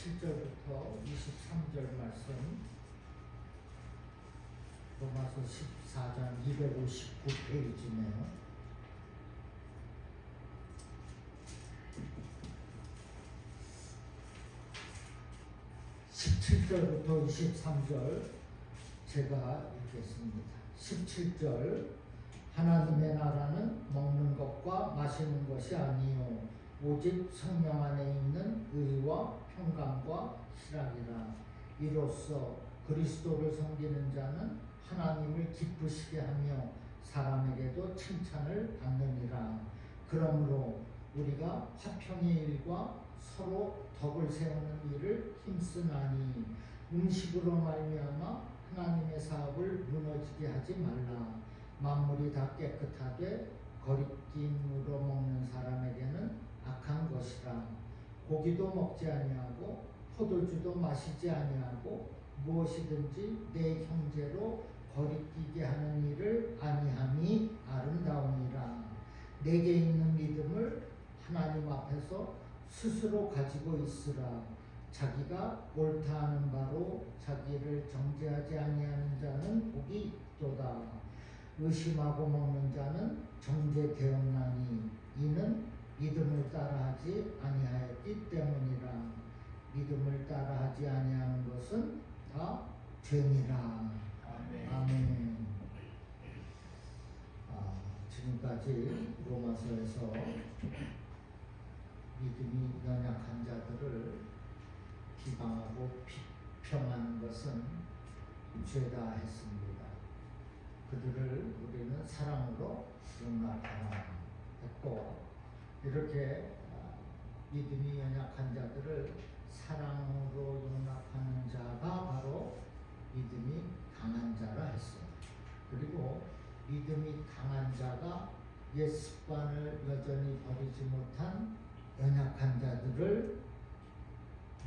17절부터 23절 말씀, 로마서 14장 259페이지네요. 17절부터 23절 제가 읽겠습니다. 17절, 하나님의 나라는 먹는 것과 마시는 것이 아니요 오직 성령 안에 있는 의와 평강과 희락이라. 이로써 그리스도를 섬기는 자는 하나님을 기쁘시게 하며 사람에게도 칭찬을 받느니라. 그러므로 우리가 화평의 일과 서로 덕을 세우는 일을 힘쓰나니 음식으로 말미암아 하나님의 사업을 무너지게 하지 말라. 만물이 다 깨끗하되 거리낌으로 먹는 사람에게는 악한 것이라. 고기도 먹지 아니하고 포도주도 마시지 아니하고 무엇이든지 내 형제로 거리끼게 하는 일을 아니함이 아름다우니라. 내게 있는 믿음을 하나님 앞에서 스스로 가지고 있으라. 자기가 옳다 하는 바로 자기를 정죄하지 아니하는 자는 복이 있도다. 의심하고 먹는 자는 정죄되었나니 이는 믿음을 따라하지 아니하였기 때문이라. 믿음을 따라하지 아니하는 것은 다 죄니라. 아멘. 아멘. 지금까지 로마서에서 믿음이 연약한 자들을 비방하고 비평하는 것은 죄다 했습니다. 그들을 우리는 사랑으로 용납하라 했고, 이렇게 믿음이 연약한 자들을 사랑으로 용납하는 자가 바로 믿음이 강한 자라 했어요. 그리고 믿음이 강한 자가 옛 습관을 여전히 버리지 못한 연약한 자들을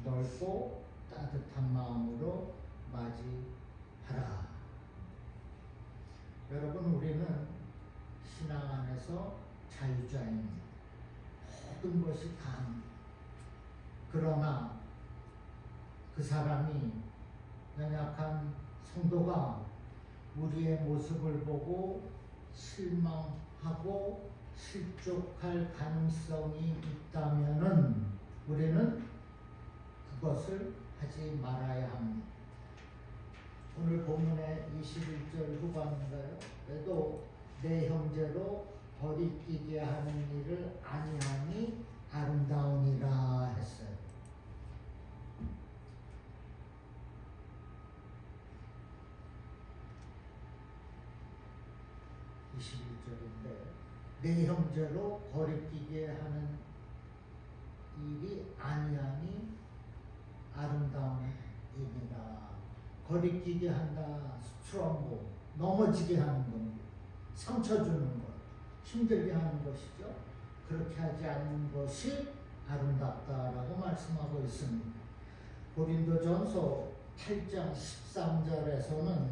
넓고 따뜻한 마음으로 맞이하라. 여러분, 우리는 신앙 안에서 자유자입니다. 모든 것이 다합니다. 그러나 그 사람이, 연약한 성도가 우리의 모습을 보고 실망하고 실족할 가능성이 있다면은 우리는 그것을 하지 말아야 합니다. 오늘 본문의 21절 후반인가요? 그래도 내 형제로 버리끼게 하는 일을 아니하니 아름다우니라 했어요. 21절인데, 내 형제로 거리끼게 하는 일이 아니하니 아름다운 일이라. 거리끼게 한다, 스트롱고, 넘어지게 하는 겁니다. 상처 주는 것, 힘들게 하는 것이죠. 그렇게 하지 않는 것이 아름답다라고 말씀하고 있습니다. 고린도전서 8장 13절에서는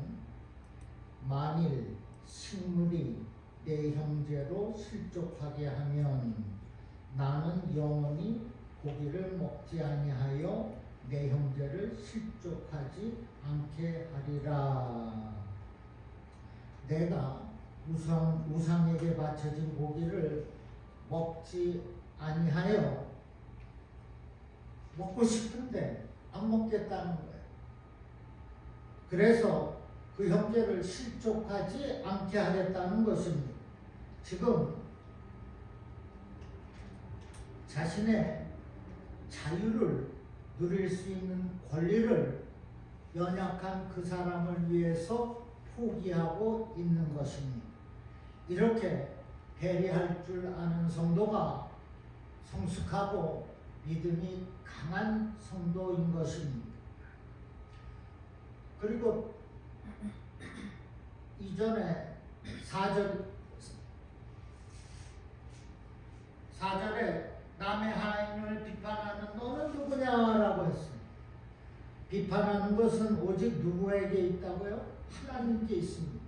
만일 식물이 내 형제로 실족하게 하면 나는 영원히 고기를 먹지 아니하여 내 형제를 실족하지 않게 하리라. 내가 우상에게 바쳐진 고기를 먹지 아니하여 먹고 싶은데 안 먹겠다는 거예요. 그래서 그 형제를 실족하지 않게 하겠다는 것입니다. 지금 자신의 자유를 누릴 수 있는 권리를 연약한 그 사람을 위해서 포기하고 있는 것입니다. 이렇게 배려할 줄 아는 성도가 성숙하고 믿음이 강한 성도인 것입니다. 그리고 이전에 4절에 남의 하인을 비판하는 너는 누구냐라고 했어요. 비판하는 것은 오직 누구에게 있다고요? 하나님께 있습니다.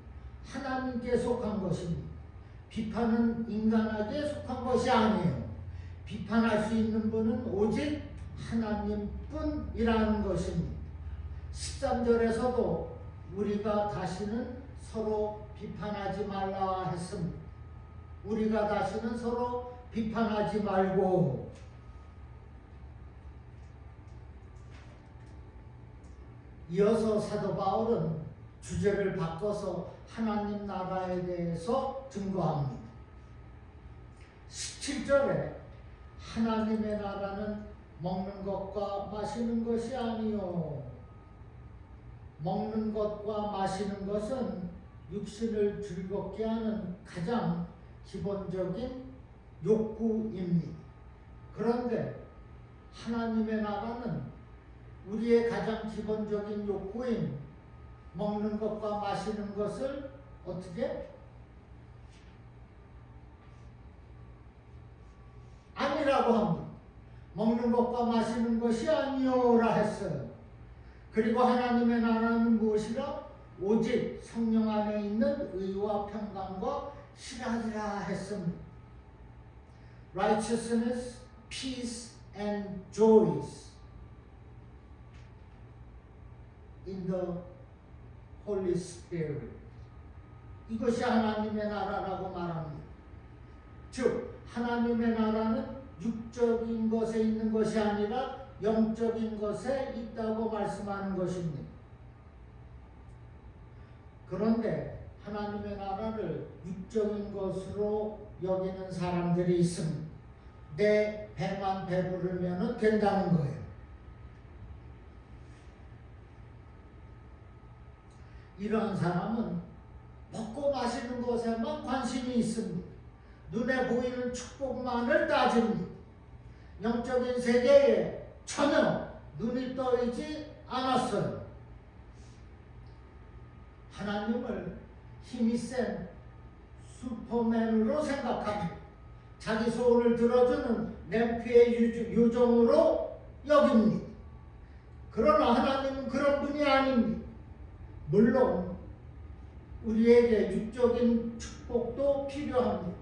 하나님께 속한 것입니다. 비판은 인간에게 속한 것이 아니에요. 비판할 수 있는 분은 오직 하나님뿐이라는 것입니다. 13절에서도 우리가 다시는 서로 비판하지 말라 했습니다. 우리가 다시는 서로 비판하지 말고, 이어서 사도 바울은 주제를 바꿔서 하나님 나라에 대해서 증거합니다. 17절에 하나님의 나라는 먹는 것과 마시는 것이 아니요, 먹는 것과 마시는 것은 육신을 즐겁게 하는 가장 기본적인 욕구입니다. 그런데 하나님의 나라는 우리의 가장 기본적인 욕구인 먹는 것과 마시는 것을 어떻게? 아니라고 합니다. 먹는 것과 마시는 것이 아니오라 했어요. 그리고 하나님의 나라는 무엇이라? 오직 성령 안에 있는 의와 평강과 실하리라 했습니다. Righteousness, peace, and joys in the Holy Spirit. 이것이 하나님의 나라라고 말합니다. 즉 하나님의 나라는 육적인 것에 있는 것이 아니라 영적인 것에 있다고 말씀하는 것입니다. 그런데 하나님의 나라를 육적인 것으로 여기는 사람들이 있습니다. 내 배만 배부르면 된다는 거예요. 이러한 사람은 먹고 마시는 것에만 관심이 있습니다. 눈에 보이는 축복만을 따집니다. 영적인 세계에 전혀 눈이 떠있지 않았어요. 하나님을 힘이 센 슈퍼맨으로 생각합니다. 자기 소원을 들어주는 램프의 요정으로 여깁니다. 그러나 하나님은 그런 분이 아닙니다. 물론 우리에게 육적인 축복도 필요합니다.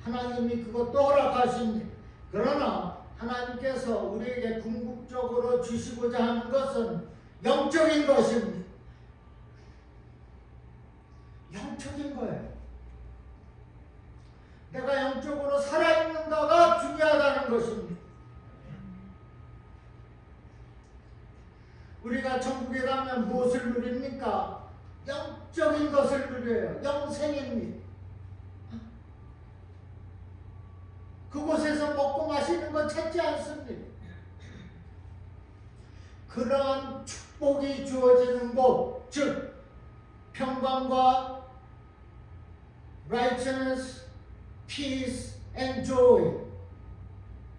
하나님이 그것도 허락하십니다. 그러나 하나님께서 우리에게 궁극적으로 주시고자 하는 것은 영적인 것입니다. 영적인 거예요. 내가 영적으로 살아있는가가 중요하다는 것입니다. 우리가 천국에 가면 무엇을 누립니까? 영적인 것을 누려요. 영생입니다. 그곳에서 먹고 마시는 건 찾지 않습니다. 그러한 축복이 주어지는 곳, 즉 평강과 righteousness, peace and joy를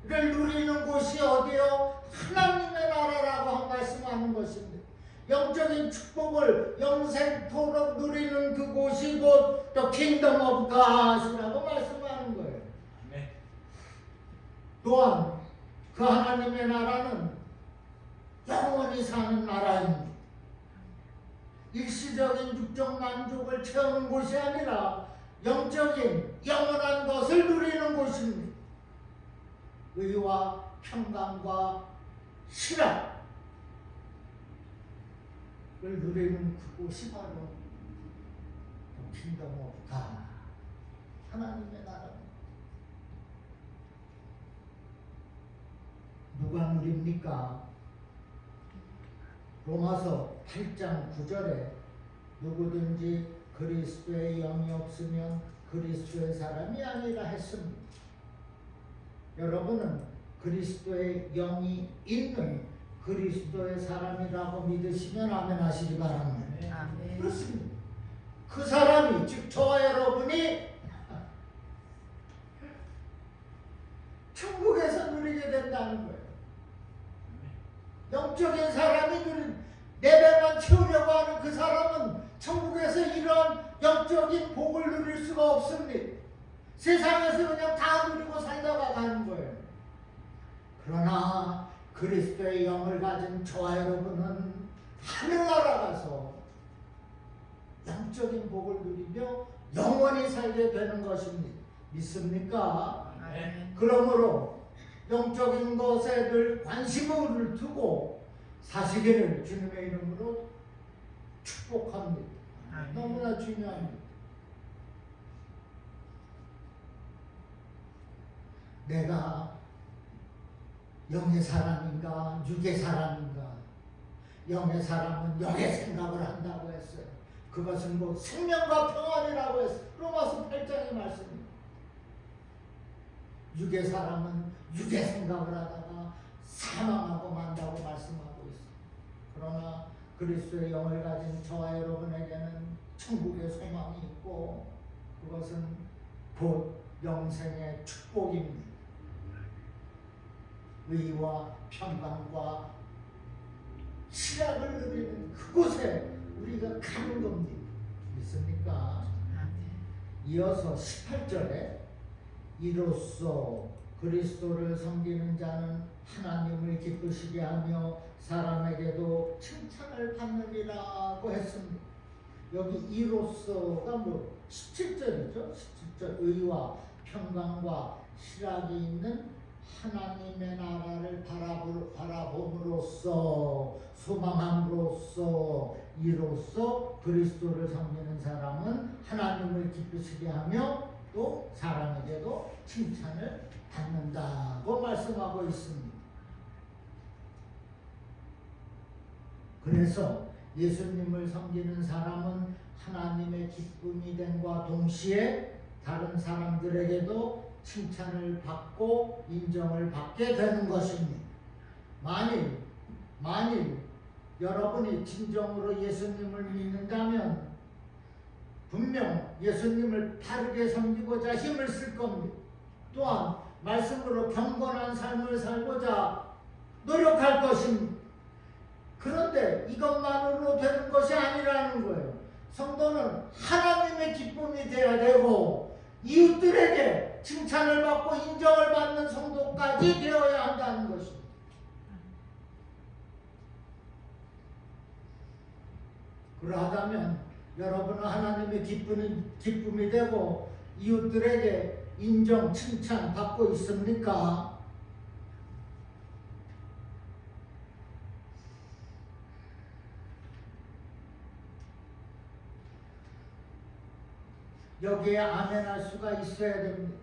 누리는 곳이 어디요? 하나님의 나라라고 말씀하는 것입니다. 영적인 축복을 영생토록 누리는 그곳이 곧 The Kingdom of God이라고 말씀하는 거예요. 또한 그 하나님의 나라는 영원히 사는 나라입니다. 일시적인 육적 만족을 채우는 곳이 아니라 영적인 영원한 것을 누리는 곳입니다. 의와 평강과 실화를 누리는 그곳이 바로 킹덤 오브 갓, 하나님의 나라입니다. 누가 누립니까? 로마서 8장 9절에 누구든지 그리스도의 영이 없으면 그리스도의 사람이 아니라 했습니다. 여러분은 그리스도의 영이 있는 그리스도의 사람이라고 믿으시면 아멘 하시기 바랍니다. 아멘. 그렇습니다. 그 사람이, 즉 저와 여러분이 천국에서 누리게 된다는 거예요. 영적인 사람이 내 배만 채우려고 하는 그 사람은 천국에서 이런 영적인 복을 누릴 수가 없습니다. 세상에서 그냥 다 누리고 살다가 가는 거예요. 그러나 그리스도의 영을 가진 저와 여러분은 하늘나라 가서 영적인 복을 누리며 영원히 살게 되는 것입니다. 믿습니까? 네. 그러므로 영적인 것에 늘 관심을 두고 사시기를 주님의 이름으로 축복합니다. 너무나 중요합니다. 내가 영의 사람인가 육의 사람인가? 영의 사람은 영의 생각을 한다고 했어요. 그것은 뭐 생명과 평안이라고 했어요. 로마서 8장의 말씀입니다. 육의 사람은 육의 생각을 하다가 사망하고 만다고 말씀하고 있어요. 그러나 그리스도의 영을 가진 저와 여러분에게는 천국의 소망이 있고 그것은 곧 영생의 축복입니다. 의와 평강과 시락을 누리는 그곳에 우리가 가는 겁니다. 믿습니까? 이어서 18절에 이로써 그리스도를 섬기는 자는 하나님을 기쁘시게 하며 사람에게도 칭찬을 받느니라고 했습니다. 여기 이로써가 뭐 17절이죠. 17절 의와 평강과 실학이 있는 하나님의 나라를 바라봄으로써 소망함으로써 이로써 그리스도를 섬기는 사람은 하나님을 기쁘시게 하며 또 사람에게도 칭찬을 받는다고 말씀하고 있습니다. 그래서 예수님을 섬기는 사람은 하나님의 기쁨이 됨과 동시에 다른 사람들에게도 칭찬을 받고 인정을 받게 되는 것입니다. 만일 여러분이 진정으로 예수님을 믿는다면 분명 예수님을 바르게 섬기고자 힘을 쓸 겁니다. 또한 말씀으로 경건한 삶을 살고자 노력할 것입니다. 그런데 이것만으로 되는 것이 아니라는 거예요. 성도는 하나님의 기쁨이 되어야 되고 이웃들에게 칭찬을 받고 인정을 받는 성도까지 되어야 한다는 것입니다. 그러하다면 여러분은 하나님의 기쁨이 되고 이웃들에게 인정, 칭찬 받고 있습니까? 여기에 아멘할 수가 있어야 됩니다.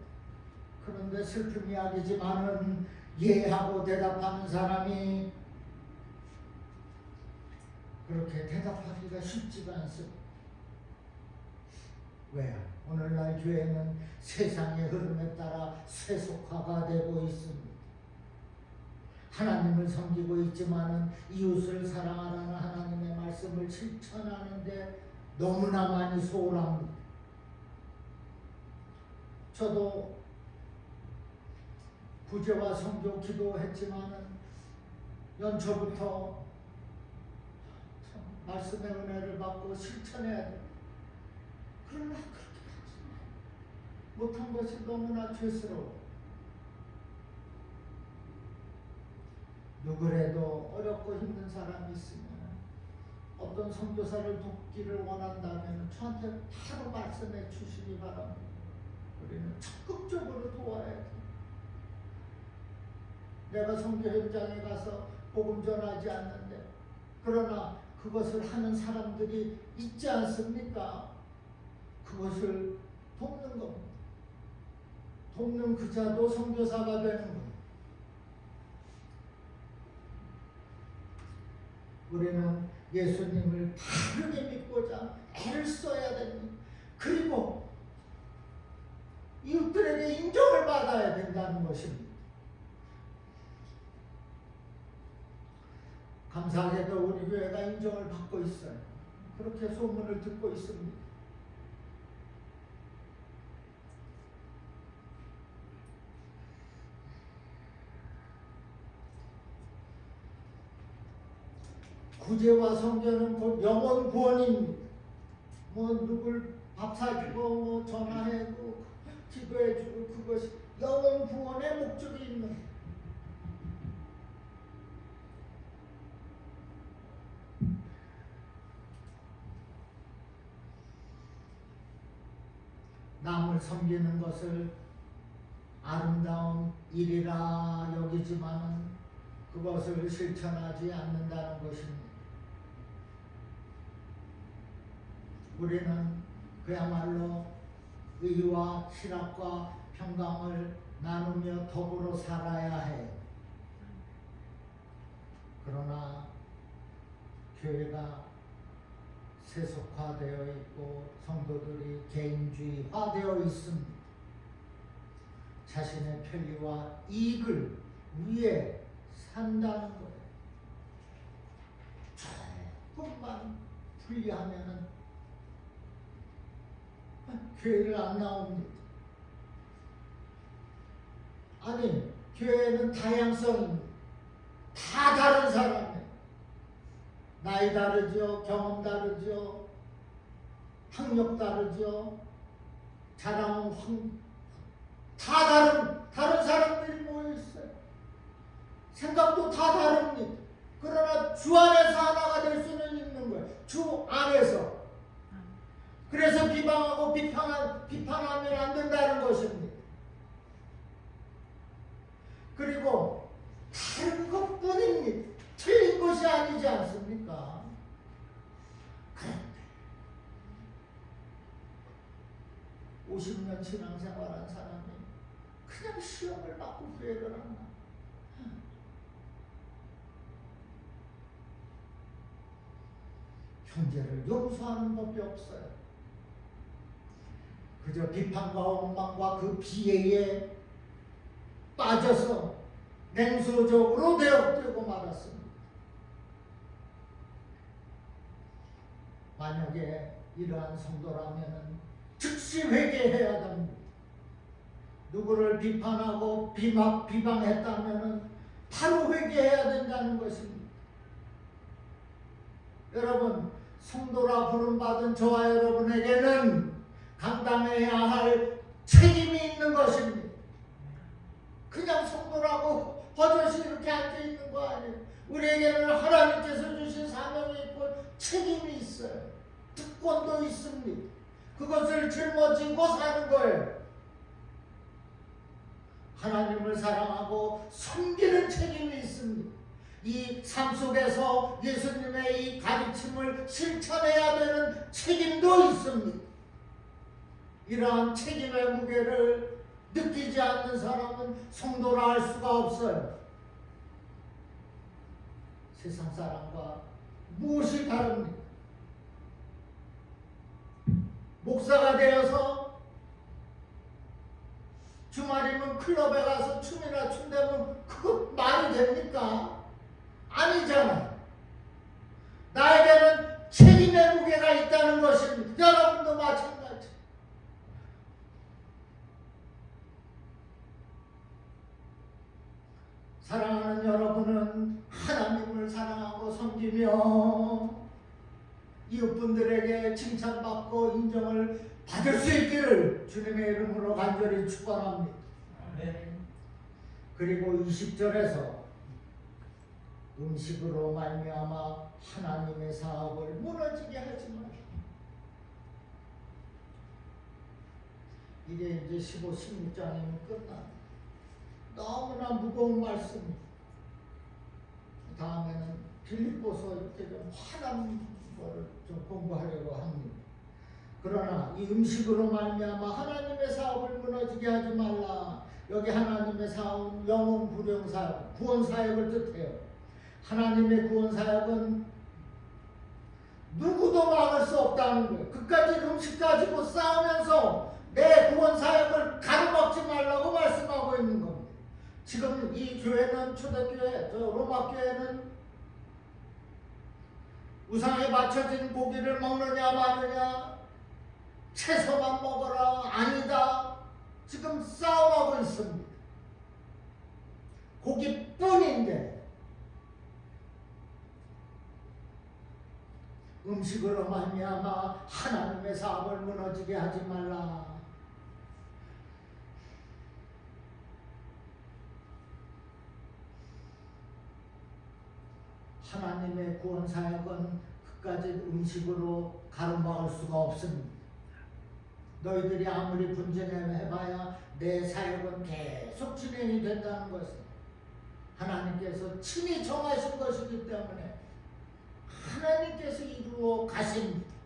그런데 슬픈 이야기지만은 예하고 대답하는 사람이 그렇게 대답하기가 쉽지가 않습니다. 왜? 오늘날 교회는 세상의 흐름에 따라 세속화가 되고 있습니다. 하나님을 섬기고 있지만은 이웃을 사랑하라는 하나님의 말씀을 실천하는데 너무나 많이 소홀합니다. 저도 구제와 성교 기도했지만은 연초부터 말씀의 은혜를 받고 실천해야 돼. 그러나 그렇게 하지 못한 것이 너무나 죄스러워. 누구라도 어렵고 힘든 사람이 있으면 어떤 선교사를 돕기를 원한다면 저한테 바로 말씀해 주시기 바랍니다. 우리는 적극적으로 도와야 돼. 내가 선교 현장에 가서 복음 전하지 않는데 그러나 그것을 하는 사람들이 있지 않습니까? 그것을 돕는 겁니다. 돕는 그 자도 선교사가 되는 겁니다. 우리는 예수님을 바르게 믿고자 애를 써야 됩니다. 그리고 이웃들에게 인정을 받아야 된다는 것입니다. 감사하게도 우리 교회가 인정을 받고 있어요. 그렇게 소문을 듣고 있습니다. 구제와 성교는 곧 영혼 구원입니다. 뭐 누굴 밥 사주고 뭐 전화해주고 기도해주고 그것이 영혼 구원의 목적이 있는. 남을 섬기는 것을 아름다운 일이라 기록이지만 그것을 실천하지 않는다는 것입니다. 우리는 그야말로 의와 신학과 평강을 나누며 더불어 살아야 해. 그러나 교회가 세속화되어 있고 성도들이 개인주의화되어 있습니다. 자신의 편리와 이익을 위해 산다는 거예요. 조금만 분리하면은 교회를 안 나옵니다. 아니, 교회는 다양성입니다. 다 다른 사람이에요. 나이 다르죠, 경험 다르죠, 학력 다르죠, 자랑 다 다른 사람들이 모여 있어요. 생각도 다 다릅니다. 그러나 주 안에서 하나가 될 수는 있는 거예요. 주 안에서. 그래서 비방하고 비판하면 안 된다는 것입니다. 그리고 다른 것뿐입니다. 틀린 것이 아니지 않습니까? 그런데 50년 신앙생활한 사람이 그냥 시험을 받고 후회를 한다. 형제를 용서하는 법이 없어요. 그저 비판과 원망과 그 비애에 빠져서 냉소적으로 되고 말았습니다. 만약에 이러한 성도라면 즉시 회개해야 됩니다. 누구를 비판하고 비방했다면 바로 회개해야 된다는 것입니다. 여러분, 성도라 부름받은 저와 여러분에게는 감당해야 할 책임이 있는 것입니다. 그냥 성도라고 버젓이 이렇게 앉아있는 거 아니에요. 우리에게는 하나님께서 주신 사명이 있고 책임이 있어요. 특권도 있습니다. 그것을 짊어지고 사는 거예요. 하나님을 사랑하고 섬기는 책임이 있습니다. 이 삶 속에서 예수님의 이 가르침을 실천해야 되는 책임도 있습니다. 이러한 책임의 무게를 느끼지 않는 사람은 성도라 할 수가 없어요. 세상 사람과 무엇이 다릅니까? 목사가 되어서 주말이면 클럽에 가서 춤이나 춘다면 그거 말이 됩니까? 아니잖아요. 나에게는 책임의 무게가 있다는 것입니다. 여러분도 마찬가지. 사랑하는 여러분은 하나님을 사랑하고 섬기며 이웃분들에게 칭찬받고 인정을 받을 수 있기를 주님의 이름으로 간절히 축원합니다. 그리고 20절에서 음식으로 말미암아 하나님의 사업을 무너지게 하지 마라. 이게 이제 15, 16장이면 끝납니다. 너무나 무거운 말씀입니다. 다음에는 빌립보서 이렇게 좀 환한 거를 좀 공부하려고 합니다. 그러나 이 음식으로 말미암아 하나님의 사업을 무너지게 하지 말라. 여기 하나님의 사업, 영혼 구령 사역, 구원 사역을 뜻해요. 하나님의 구원 사역은 누구도 막을 수 없다는 거예요. 그까지 음식 가지고 싸우면서 내 구원 사역을 가로막지 말라고 말씀하고 있는 겁니다. 지금 이 교회는 초대교회, 로마 교회는 우상에 바쳐진 고기를 먹느냐 마느냐, 채소만 먹어라, 아니다. 지금 싸움하고 있습니다. 고기뿐인데 음식으로 말미암아 하나님의 사업을 무너지게 하지 말라. 하나님의 구원 사역은 그까지 음식으로 가로막을 수가 없습니다. 너희들이 아무리 분쟁해봐야 내 사역은 계속 진행이 된다는 것입니다. 하나님께서 친히 정하신 것이기 때문에 하나님께서 이루어 가십니다.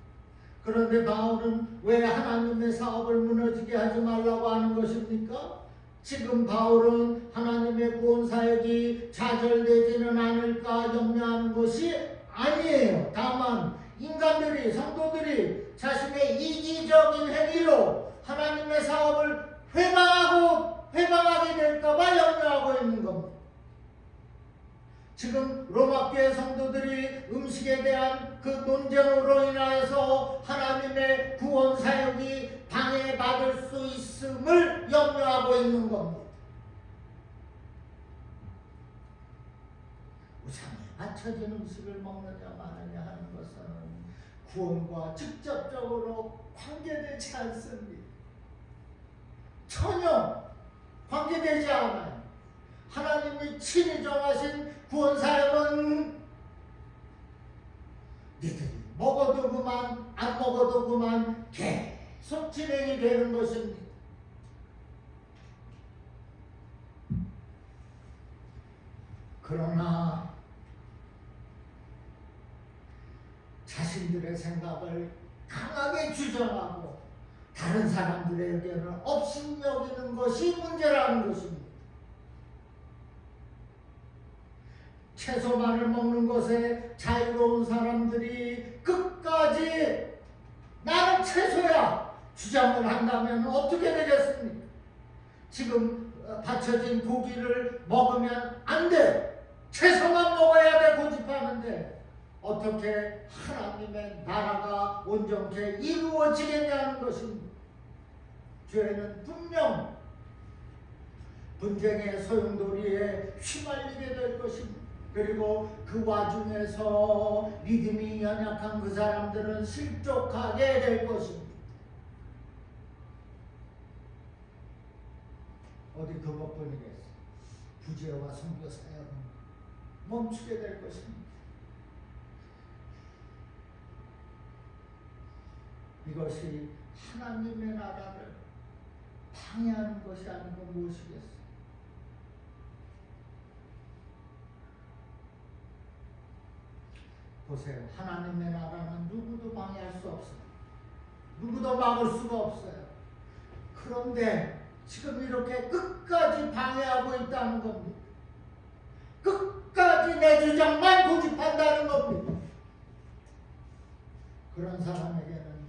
그런데 바울은 왜 하나님의 사업을 무너지게 하지 말라고 하는 것입니까? 지금 바울은 하나님의 구원 사역이 좌절되지는 않을까 염려하는 것이 아니에요. 다만 인간들이, 성도들이 자신의 이기적인 행위로 하나님의 사업을 회방하게 될까봐 염려하고 있는 겁니다. 지금 로마교회 성도들이 음식에 대한 그 논쟁으로 인하여서 하나님의 구원 사역이 방해받을 수 있음을 염려하고 있는 겁니다. 우상에 맞춰진 음식을 먹느냐 마느냐 하는 것은 구원과 직접적으로 관계되지 않습니다. 전혀 관계되지 않아요. 하나님이 친히 정하신 구원 사역은 니들이 먹어도 그만 안 먹어도 그만 계속 진행이 되는 것입니다. 그러나 자신들의 생각을 강하게 주장하고 다른 사람들에게는 업신여기는 것이 문제라는 것입니다. 채소만을 먹는 것에 자유로운 사람들이 끝까지 나는 채소야 주장을 한다면 어떻게 되겠습니까? 지금 받쳐진 고기를 먹으면 안 돼, 채소만 먹어야 돼 고집하는데 어떻게 하나님의 나라가 온전케 이루어지겠냐는 것입니다. 죄는 분명 분쟁의 소용돌이에 휘말리게 될 것입니다. 그리고 그 와중에서 믿음이 연약한 그 사람들은 실족하게 될 것입니다. 어디 그것뿐이겠어요. 부재와 선교 사역은 멈추게 될 것입니다. 이것이 하나님의 나라를 방해하는 것이 아니고 무엇이겠어요? 보세요. 하나님의 나라는 누구도 방해할 수 없어요. 누구도 막을 수가 없어요. 그런데 지금 이렇게 끝까지 방해하고 있다는 겁니다. 끝까지 내 주장만 고집한다는 겁니다. 그런 사람에게는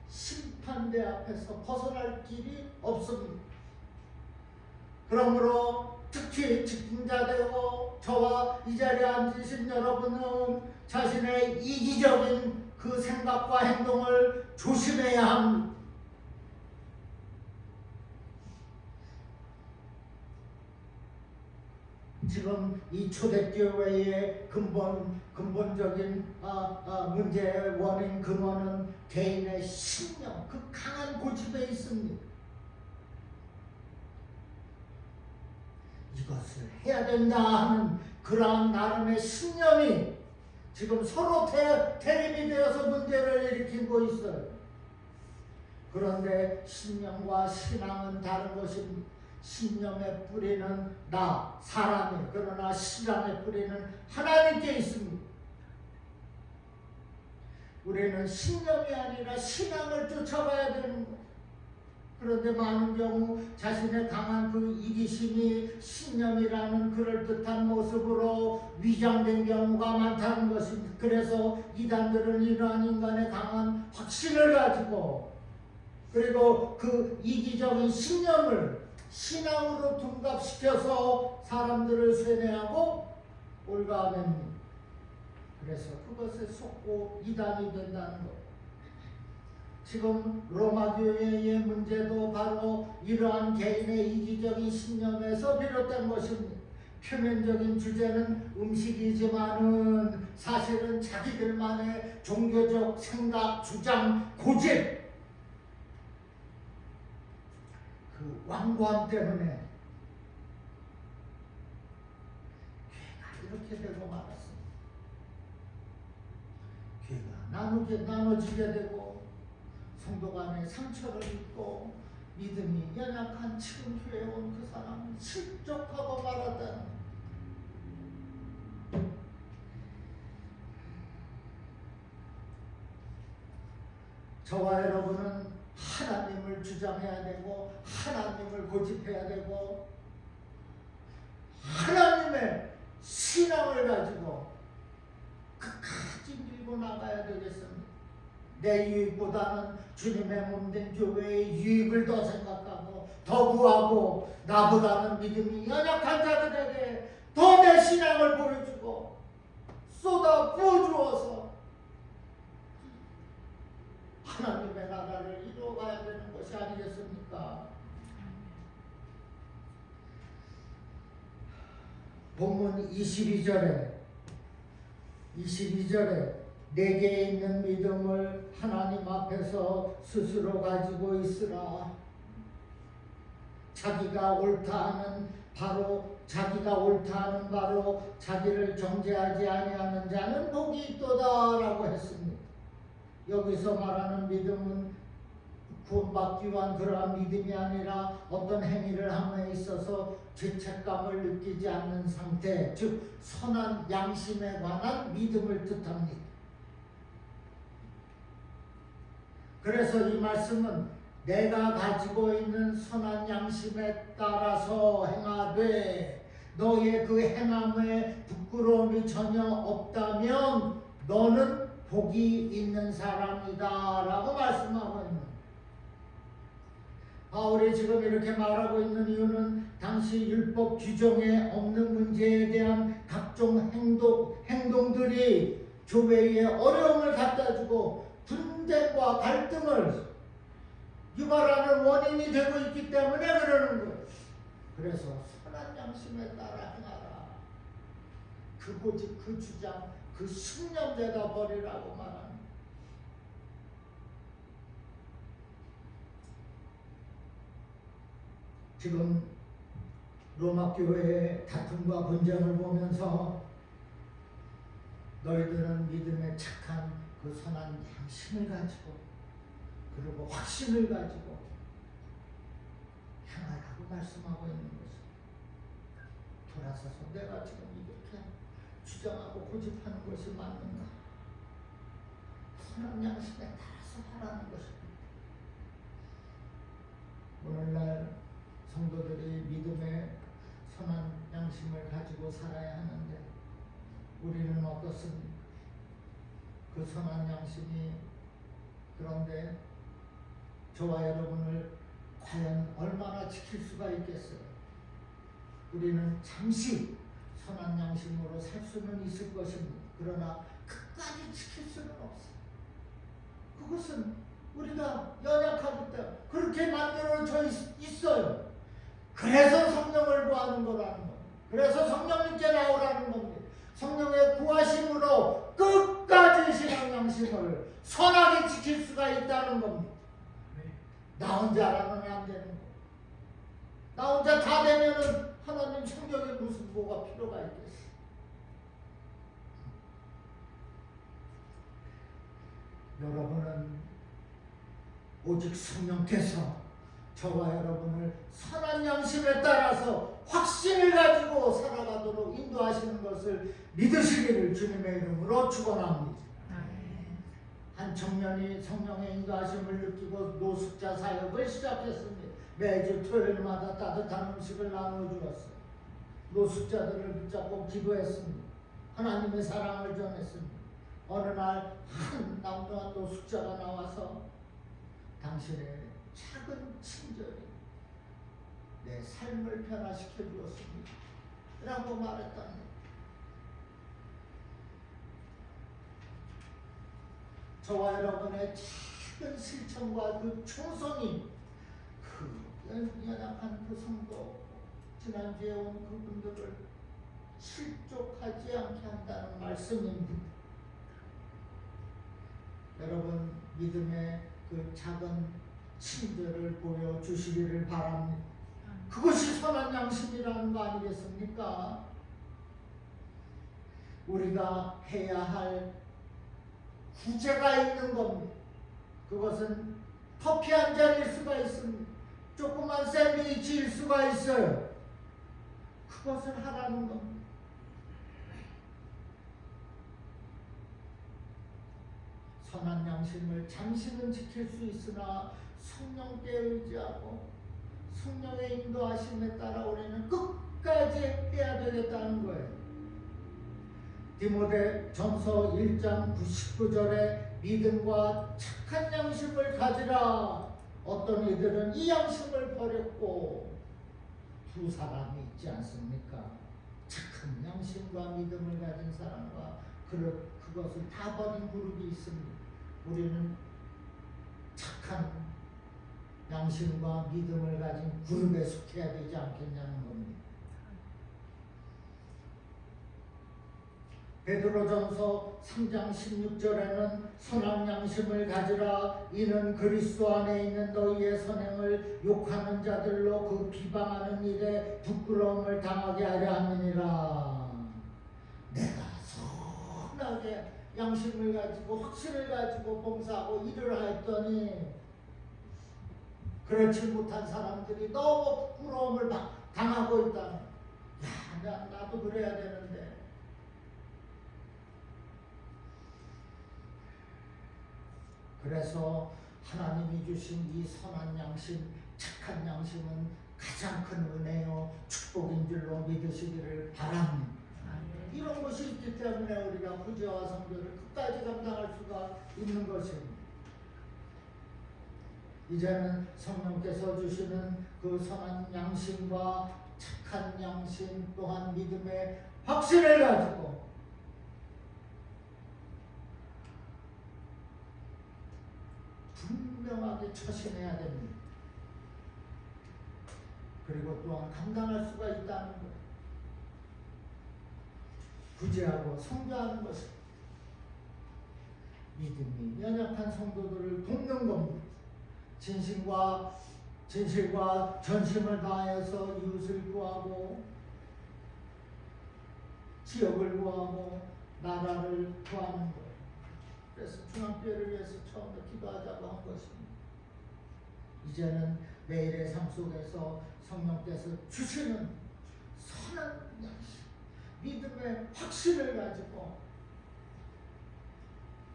심판대 앞에서 벗어날 길이 없습니다. 그러므로 특히 직분자되고 저와 이 자리에 앉으신 여러분은 자신의 이기적인 그 생각과 행동을 조심해야 합니다. 지금 이 초대교회의 근본적인 문제의 원인 근원은 개인의 신념, 그 강한 고집에 있습니다. 이것을 해야 된다 하는 그러한 나름의 신념이 지금 서로 대립이 되어서 문제를 일으키고 있어요. 그런데 신념과 신앙은 다른 것입니다. 신념의 뿌리는 나, 사람이, 그러나 신앙의 뿌리는 하나님께 있습니다. 우리는 신념이 아니라 신앙을 쫓아가야 되는 거예요. 그런데 많은 경우 자신의 강한 그 이기심이 신념이라는 그럴듯한 모습으로 위장된 경우가 많다는 것입니다. 그래서 이단들은 이러한 인간의 강한 확신을 가지고 그리고 그 이기적인 신념을 신앙으로 둔갑시켜서 사람들을 세뇌하고 올가매입니다. 그래서 그것에 속고 이단이 된다는 것. 지금 로마 교회의 문제도 바로 이러한 개인의 이기적인 신념에서 비롯된 것입니다. 표면적인 주제는 음식이지만은 사실은 자기들만의 종교적 생각, 주장, 고집, 그 완고함 때문에 교회가 이렇게 되고 말았습니다. 교회가 나눠지게 되고 성도 간에 상처를 입고 믿음이 연약한 지금 교회에 온 그 사람은 실족하고 말았다는 저와 여러분은 하나님을 주장해야 되고 하나님을 고집해야 되고 하나님의 신앙을 가지고 끝까지 밀고 나가야 되겠습니다. 내 유익보다는 주님의 몸된 교회의 유익을 더 생각하고 더 구하고 나보다는 믿음이 연약한 자들에게 더 내 신앙을 보여주고 쏟아 부어주어서 하나님의 나라를 이루어가야 되는 것이 아니겠습니까? 본문 22절에 내게 있는 믿음을 하나님 앞에서 스스로 가지고 있으라. 자기가 옳다 하는 바로 자기를 정죄하지 아니하는 자는 복이 있도다라고 했습니다. 여기서 말하는 믿음은 구원받기 위한 그러한 믿음이 아니라 어떤 행위를 함에 있어서 죄책감을 느끼지 않는 상태, 즉 선한 양심에 관한 믿음을 뜻합니다. 그래서 이 말씀은 내가 가지고 있는 선한 양심에 따라서 행하되 너의 그 행함에 부끄러움이 전혀 없다면 너는 복이 있는 사람이다 라고 말씀하고 있는 거예요. 바울이 지금 이렇게 말하고 있는 이유는 당시 율법 규정에 없는 문제에 대한 각종 행동들이 교회에 어려움을 갖다주고 분쟁과 갈등을 유발하는 원인이 되고 있기 때문에 그러는 거예요. 그래서 선한 양심에 따라 행하라. 그 고집, 그 주장, 그 신념대다 버리라고 말합니다. 지금 로마 교회의 다툼과 분쟁을 보면서 너희들은 믿음에 착한 그 선한 양심을 가지고 그리고 확신을 가지고 행하라고 말씀하고 있는 것입니다. 돌아서서 내가 지금 이렇게 주장하고 고집하는 것이 맞는가? 선한 양심에 따라서 하라는 것입니다. 오늘날 성도들이 믿음의 선한 양심을 가지고 살아야 하는데 우리는 어떻습니까? 그 선한 양심이 그런데 저와 여러분을 과연 얼마나 지킬 수가 있겠어요? 우리는 잠시 선한 양심으로 살 수는 있을 것입니다. 그러나 끝까지 지킬 수는 없어요. 그것은 우리가 연약하기 때문에 그렇게 만들어져 있어요. 그래서 성령을 구하는 거라는 겁니다. 그래서 성령님께 나오라는 겁니다. 성령의 구하심으로 끝까지 신앙 양심을 선하게 지킬 수가 있다는 겁니다. 나 혼자라면 안 되는 거예요. 나 혼자 다 되면은 하나님 성령에 무슨 뭐가 필요가 있겠어요. 여러분은 오직 성령께서 저와 여러분을 선한 양심에 따라서 확신을 가지고 살아가도록 인도하시는 것을 믿으시기를 주님의 이름으로 축원합니다. 한 청년이 성령의 인도하심을 느끼고 노숙자 사역을 시작했습니다. 매주 토요일마다 따뜻한 음식을 나눠주었어요. 노숙자들을 붙잡고 기도했습니다. 하나님의 사랑을 전했습니다. 어느 날 한 남도한 노숙자가 나와서 당신의 작은 친절이 내 삶을 변화시켜 주었습니다 라고 말했답니다. 저와 여러분의 작은 실천과 그 충성이 그 연약한 그 성도 지난주에 온 그분들을 실족하지 않게 한다는 말씀입니다. 여러분 믿음의 그 작은 친절을 보여주시기를 바랍니다. 그것이 선한 양심이라는 거 아니겠습니까? 우리가 해야 할 구제가 있는 겁니다. 그것은 커피 한 잔일 수가 있습니다. 조그만 샌드위치일 수가 있어요. 그것을 하라는 겁니다. 선한 양심을 잠시는 지킬 수 있으나 성령께 의지하고 성령의 인도하심에 따라 우리는 끝까지 해야 되겠다는 거예요. 디모데전서 1장 99절에 믿음과 착한 양심을 가지라. 어떤 이들은 이 양심을 버렸고 두 사람이 있지 않습니까? 착한 양심과 믿음을 가진 사람과 그것을 다 버린 그룹이 있습니다. 우리는 착한 양심과 믿음을 가진 그룹에 속해야 되지 않겠냐는 겁니다. 베드로전서 3장 16절에는 선한 양심을 가지라. 이는 그리스도 안에 있는 너희의 선행을 욕하는 자들로 그 비방하는 일에 부끄러움을 당하게 하려 함이니라. 내가 선하게 양심을 가지고 확신을 가지고 봉사하고 일을 하였더니 그렇지 못한 사람들이 너무 부끄러움을 당하고 있다. 야, 나도 그래야 되는데. 그래서 하나님이 주신 이 선한 양심, 착한 양심은 가장 큰 은혜요 축복인 줄로 믿으시기를 바랍니다. 이런 것이 있기 때문에 우리가 구제와 성교를 끝까지 감당할 수가 있는 것입니다. 이제는 성령께서 주시는 그 선한 양심과 착한 양심 또한 믿음의 확신을 가지고 분명하게 처신해야 됩니다. 그리고 또한 감당할 수가 있다는 것. 구제하고 성교하는 것은 믿음이 연약한 성도들을 돕는 겁니다. 진실과 전심을 다하여서 이웃을 구하고 지역을 구하고 나라를 구하는 것. 그래서 중앙교회를 위해서 처음부터 기도하자고 한 것입니다. 이제는 매일의 삶 속에서 성령께서 주시는 선한 양심, 믿음의 확신을 가지고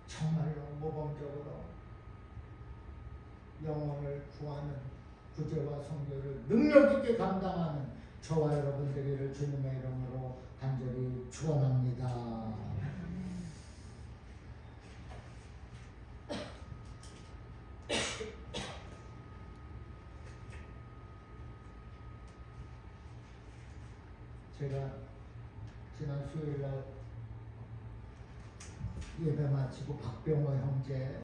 정말로 모범적으로 영혼을 구하는 구제와 성교를 능력 있게 감당하는 저와 여러분 되기를 주님의 이름으로 간절히 축원합니다. 제가 지난 수요일날 예배 마치고 박병호 형제